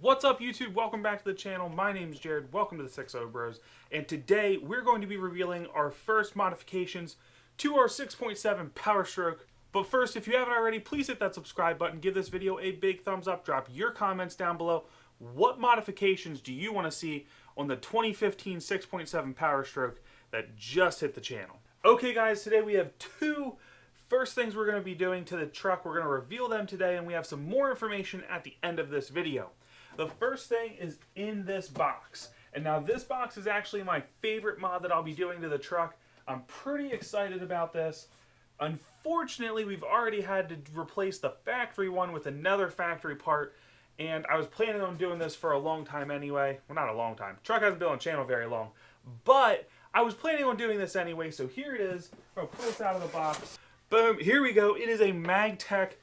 What's up YouTube? Welcome back to the channel. My name's Jared. Welcome to the 6.0 Bros. And today we're going to be revealing our first modifications to our 6.7 Powerstroke. But first, if you haven't already, please hit that subscribe button. Give this video a big thumbs up. Drop your comments down below. What modifications do you want to see on the 2015 6.7 Powerstroke that just hit the channel? Okay guys, today we have two first things we're going to be doing to the truck. We're going to reveal them today, and we have some more information at the end of this video. The first thing is in this box. And now this box is actually my favorite mod that I'll be doing to the truck. I'm pretty excited about this. Unfortunately, we've already had to replace the factory one with another factory part, and I was planning on doing this for a long time anyway. Well, not a long time. Truck hasn't been on channel very long. But I was planning on doing this anyway, so here it is. I'm going to pull this out of the box. Boom, here we go. It is a Magtek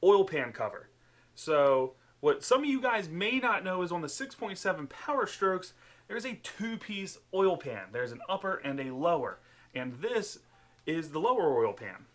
Oil Pan cover. So what some of you guys may not know is on the 6.7 Powerstrokes, there's a two-piece oil pan. There's an upper and a lower. And this is the lower oil pan.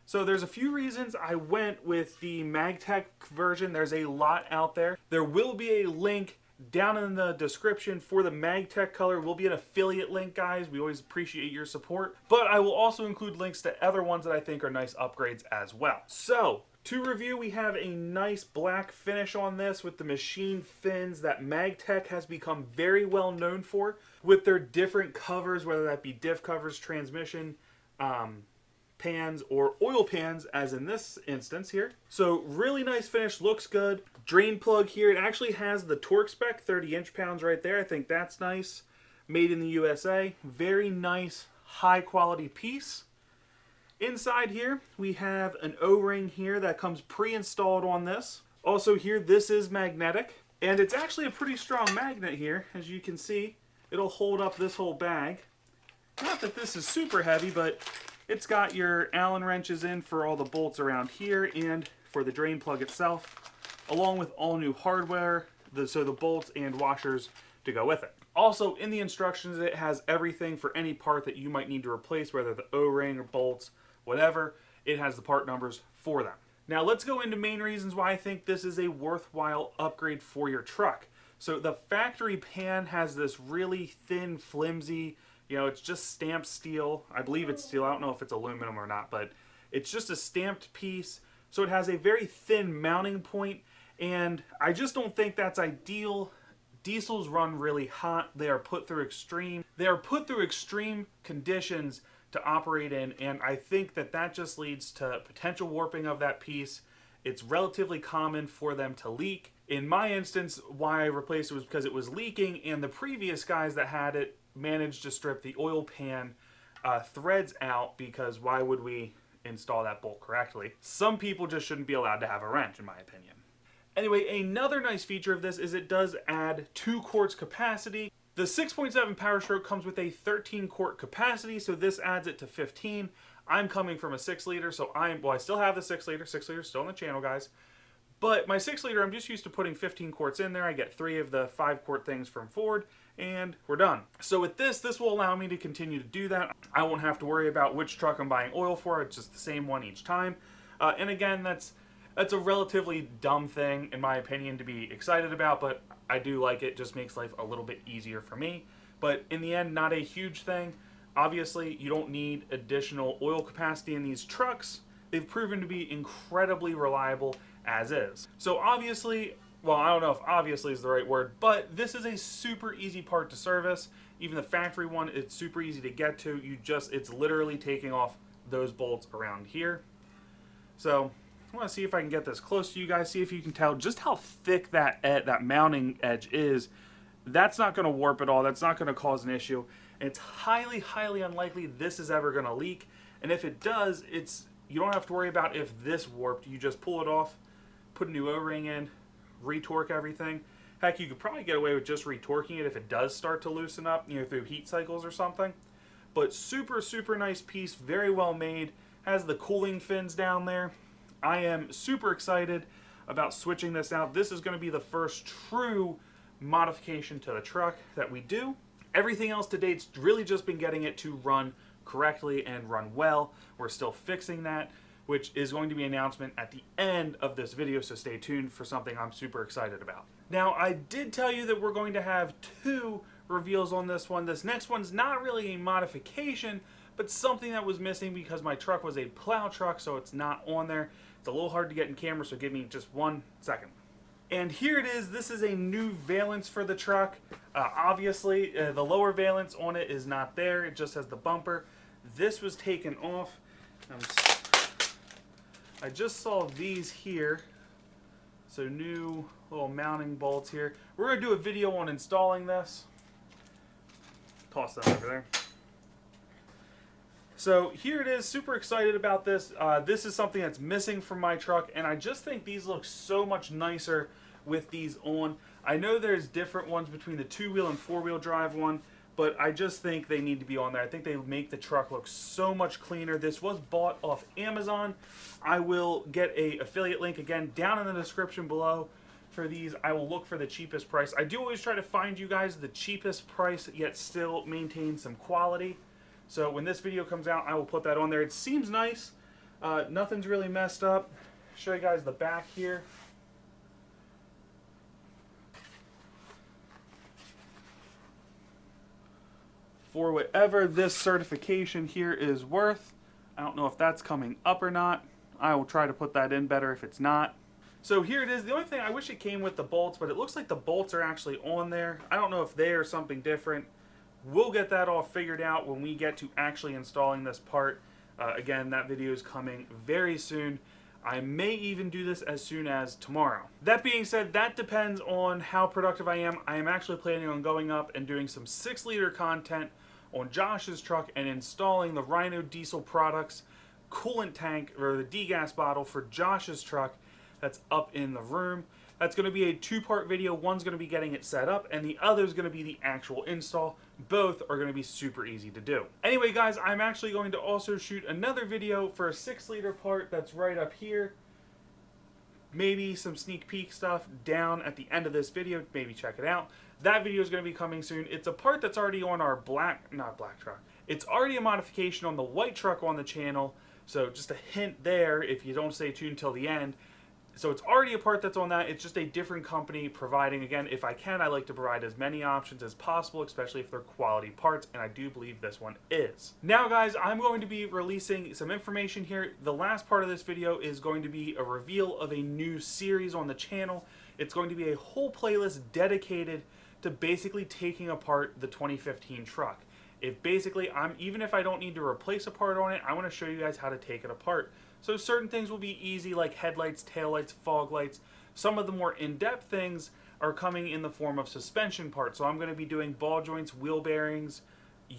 So there's a few reasons I went with the Magtek version. There's a lot out there. There will be a link down in the description for the Magtek color. Will be an affiliate link, guys. We always appreciate your support. But I will also include links to other ones that I think are nice upgrades as well. So to review, we have a nice black finish on this with the machine fins that Magtek has become very well known for with their different covers, whether that be diff covers, transmission pans, or oil pans, as in this instance here. So really nice finish, looks good. Drain plug here, it actually has the torque spec, 30 inch-pounds right there. I think that's nice. Made in the USA. Very nice, high quality piece. Inside here, we have an O-ring here that comes pre-installed on this. Also here, this is magnetic, and it's actually a pretty strong magnet here. As you can see, it'll hold up this whole bag. Not that this is super heavy, but it's got your Allen wrenches in for all the bolts around here and for the drain plug itself, along with all new hardware, so the bolts and washers to go with it. Also, in the instructions, it has everything for any part that you might need to replace, whether the O-ring or bolts, whatever. It has the part numbers for them. Now let's go into main reasons why I think this is a worthwhile upgrade for your truck. So the factory pan has this really thin, flimsy, it's just stamped steel. I believe it's steel. I don't know if it's aluminum or not, but it's just a stamped piece. So it has a very thin mounting point, and I just don't think that's ideal. Diesels run really hot. They are put through extreme conditions to operate in, and I think that just leads to potential warping of that piece. It's relatively common for them to leak. In my instance, why I replaced it was because it was leaking, and the previous guys that had it managed to strip the oil pan threads out, because why would we install that bolt correctly? Some people just shouldn't be allowed to have a wrench, in my opinion. Anyway, another nice feature of this is it does add 2 quarts capacity. The 6.7 Powerstroke comes with a 13 quart capacity, so this adds it to 15. I'm coming from a 6 liter, so I still have the 6 liter. 6 liter still on the channel, guys. But my 6 liter, I'm just used to putting 15 quarts in there. I get 3 of the 5 quart things from Ford, and we're done. So with this will allow me to continue to do that. I won't have to worry about which truck I'm buying oil for. It's just the same one each time. And again, that's a relatively dumb thing, in my opinion, to be excited about, but I do like it. Just makes life a little bit easier for me. But in the end, not a huge thing. Obviously, you don't need additional oil capacity in these trucks. They've proven to be incredibly reliable as is. So obviously, well, I don't know if obviously is the right word, but this is a super easy part to service. Even the factory one, it's super easy to get to. It's literally taking off those bolts around here. So I want to see if I can get this close to you guys, see if you can tell just how thick that mounting edge is. That's not going to warp at all. That's not going to cause an issue. And it's highly, highly unlikely this is ever going to leak. And if it does, you don't have to worry about if this warped. You just pull it off, put a new O-ring in, retorque everything. Heck, you could probably get away with just retorquing it if it does start to loosen up, through heat cycles or something. But super, super nice piece, very well made. Has the cooling fins down there. I am super excited about switching this out. This is going to be the first true modification to the truck that we do. Everything else to date's really just been getting it to run correctly and run well. We're still fixing that, which is going to be an announcement at the end of this video, so stay tuned for something I'm super excited about. Now, I did tell you that we're going to have two reveals on this one. This next one's not really a modification, but something that was missing because my truck was a plow truck, so it's not on there. It's a little hard to get in camera, so give me just 1 second. And here it is. This is a new valance for the truck. Obviously, the lower valance on it is not there. It just has the bumper. This was taken off. I just saw these here. So new little mounting bolts here. We're going to do a video on installing this. Toss that over there. So here it is. Super excited about this. This is something that's missing from my truck, and I just think these look so much nicer with these on. I know there's different ones between the 2-wheel and 4-wheel drive one, but I just think they need to be on there. I think they make the truck look so much cleaner. This was bought off Amazon. I will get a affiliate link again down in the description below for these. I will look for the cheapest price. I do always try to find you guys the cheapest price, yet still maintain some quality. So when this video comes out, I will put that on there. It seems nice. Nothing's really messed up. Show you guys the back here. For whatever this certification here is worth, I don't know if that's coming up or not. I will try to put that in better if it's not. So here it is. The only thing, I wish it came with the bolts, but it looks like the bolts are actually on there. I don't know if they are something different. We'll get that all figured out when we get to actually installing this part. Again, that video is coming very soon. I may even do this as soon as tomorrow. That being said, that depends on how productive I am. I am actually planning on going up and doing some 6-liter content on Josh's truck and installing the Rhino diesel products coolant tank, or the degas bottle for Josh's truck that's up in the room. That's going to be a 2-part video. One's going to be getting it set up, and the other is going to be the actual install. Both are going to be super easy to do. Anyway, guys, I'm actually going to also shoot another video for a 6-liter part that's right up here. Maybe some sneak peek stuff down at the end of this video. Maybe check it out. That video is going to be coming soon. It's a part that's already on our not black truck. It's already a modification on the white truck on the channel. So just a hint there if you don't stay tuned till the end. So it's already a part that's on that. It's just a different company providing. Again, if I can, I like to provide as many options as possible, especially if they're quality parts, and I do believe this one is. Now, guys, I'm going to be releasing some information here. The last part of this video is going to be a reveal of a new series on the channel. It's going to be a whole playlist dedicated to basically taking apart the 2015 truck. Even if I don't need to replace a part on it, I want to show you guys how to take it apart. So certain things will be easy, like headlights, taillights, fog lights. Some of the more in-depth things are coming in the form of suspension parts. So I'm going to be doing ball joints, wheel bearings,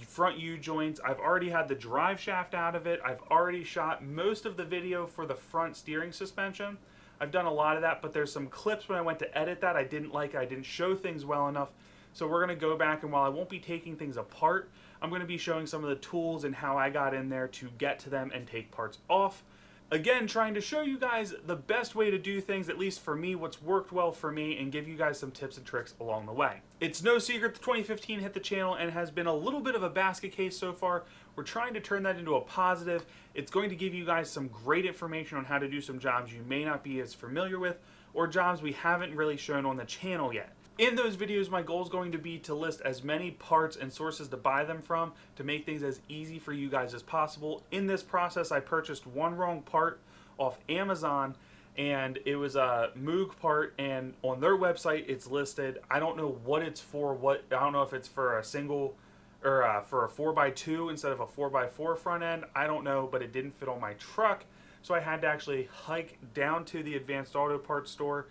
front U-joints. I've already had the drive shaft out of it. I've already shot most of the video for the front steering suspension. I've done a lot of that, but there's some clips when I went to edit that I didn't like. I didn't show things well enough. So we're going to go back, and while I won't be taking things apart, I'm going to be showing some of the tools and how I got in there to get to them and take parts off. Again, trying to show you guys the best way to do things, at least for me, what's worked well for me, and give you guys some tips and tricks along the way. It's no secret the 2015 hit the channel and has been a little bit of a basket case so far. We're trying to turn that into a positive. It's going to give you guys some great information on how to do some jobs you may not be as familiar with, or jobs we haven't really shown on the channel yet. In those videos, my goal is going to be to list as many parts and sources to buy them from to make things as easy for you guys as possible. In this process, I purchased one wrong part off Amazon, and it was a Moog part, and on their website it's listed. I don't know what it's for. I don't know if it's for a single or for a 4x2 instead of a 4x4 front end. I don't know, but it didn't fit on my truck, so I had to actually hike down to the Advanced Auto Parts store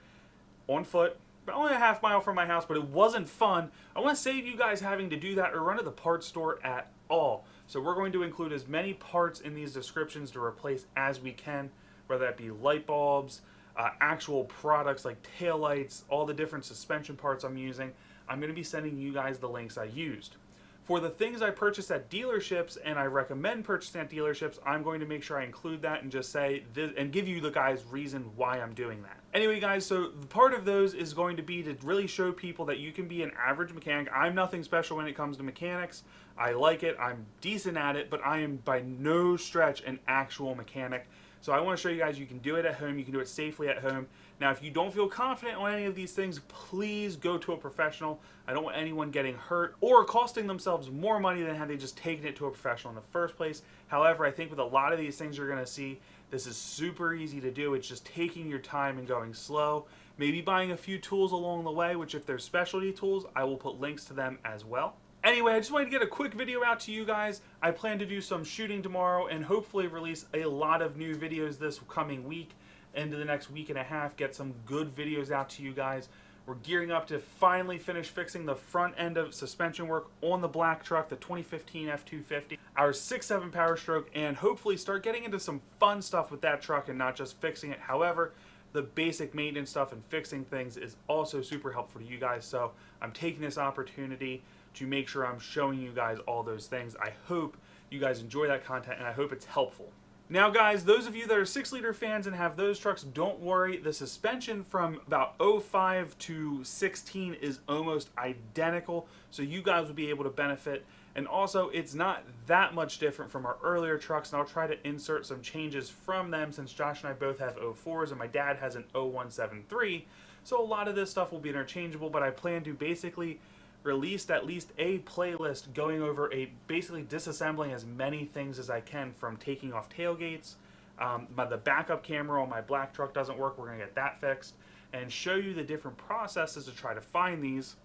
on foot. Only a half mile from my house, but it wasn't fun. I want to save you guys having to do that or run to the parts store at all. So we're going to include as many parts in these descriptions to replace as we can, whether that be light bulbs, actual products like taillights, all the different suspension parts I'm using. I'm going to be sending you guys the links I used. For the things I purchased at dealerships and I recommend purchasing at dealerships, I'm going to make sure I include that and just say this and give you the guys reason why I'm doing that. Anyway, guys, so part of those is going to be to really show people that you can be an average mechanic. I'm nothing special when it comes to mechanics. I like it. I'm decent at it, but I am by no stretch an actual mechanic. So I want to show you guys you can do it at home, you can do it safely at home. Now if you don't feel confident on any of these things, please go to a professional. I don't want anyone getting hurt or costing themselves more money than had they just taken it to a professional in the first place. However, I think with a lot of these things you're going to see, this is super easy to do. It's just taking your time and going slow. Maybe buying a few tools along the way, which if they're specialty tools, I will put links to them as well. Anyway, I just wanted to get a quick video out to you guys. I plan to do some shooting tomorrow and hopefully release a lot of new videos this coming week, into the next week and a half, get some good videos out to you guys. We're gearing up to finally finish fixing the front end of suspension work on the black truck, the 2015 F250, our 6.7 Powerstroke, and hopefully start getting into some fun stuff with that truck and not just fixing it. However, the basic maintenance stuff and fixing things is also super helpful to you guys, so I'm taking this opportunity to make sure I'm showing you guys all those things. I hope you guys enjoy that content and I hope it's helpful. Now guys, those of you that are 6-liter fans and have those trucks, don't worry. The suspension from about 05 to 16 is almost identical, so you guys will be able to benefit. And also, it's not that much different from our earlier trucks, and I'll try to insert some changes from them since Josh and I both have 04s and my dad has an 0173. So a lot of this stuff will be interchangeable, but I plan to basically released at least a playlist going over basically disassembling as many things as I can, from taking off tailgates. The backup camera on my black truck doesn't work. We're going to get that fixed and show you the different processes to try to find these,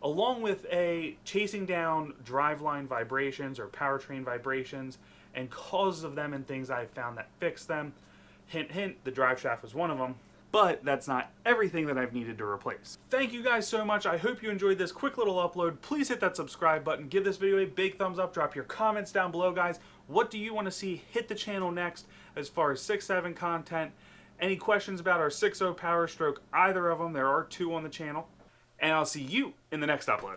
along with a chasing down driveline vibrations or powertrain vibrations and causes of them and things I've found that fix them. Hint, hint, the drive shaft was one of them. But that's not everything that I've needed to replace. Thank you guys so much. I hope you enjoyed this quick little upload. Please hit that subscribe button. Give this video a big thumbs up. Drop your comments down below, guys. What do you want to see hit the channel next as far as 6.7 content? Any questions about our 6.0 Powerstroke, either of them? There are 2 on the channel. And I'll see you in the next upload.